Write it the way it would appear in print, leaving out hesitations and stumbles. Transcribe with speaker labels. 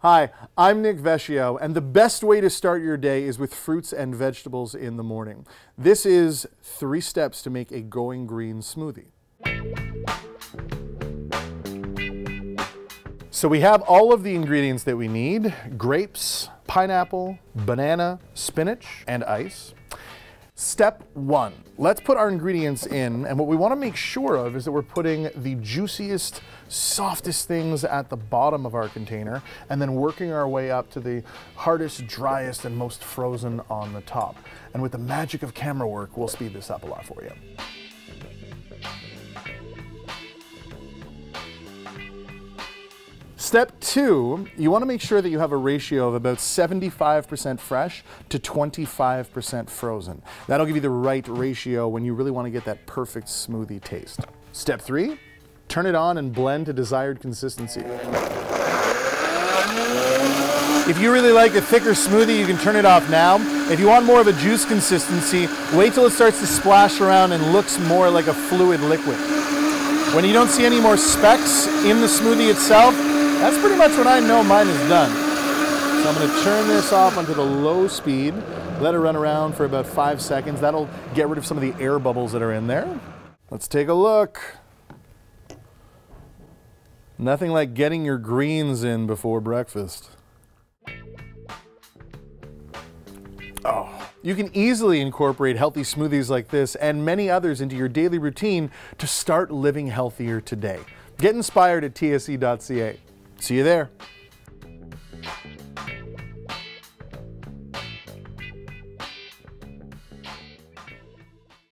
Speaker 1: Hi, I'm Nick Vecchio, and the best way to start your day is with fruits and vegetables in the morning. This is 3 steps to make a going green smoothie. So we have all of the ingredients that we need: grapes, pineapple, banana, spinach, and ice. Step 1, let's put our ingredients in, and what we want to make sure of is that we're putting the juiciest, softest things at the bottom of our container, and then working our way up to the hardest, driest, and most frozen on the top. And with the magic of camera work, we'll speed this up a lot for you. Step 2, you want to make sure that you have a ratio of about 75% fresh to 25% frozen. That'll give you the right ratio when you really want to get that perfect smoothie taste. Step 3, turn it on and blend to desired consistency. If you really like a thicker smoothie, you can turn it off now. If you want more of a juice consistency, wait till it starts to splash around and looks more like a fluid liquid. When you don't see any more specks in the smoothie itself, that's pretty much when I know mine is done. So I'm going to turn this off onto the low speed, let it run around for about 5 seconds. That'll get rid of some of the air bubbles that are in there. Let's take a look. Nothing like getting your greens in before breakfast. Oh, you can easily incorporate healthy smoothies like this and many others into your daily routine to start living healthier today. Get inspired at tsc.ca. See you there.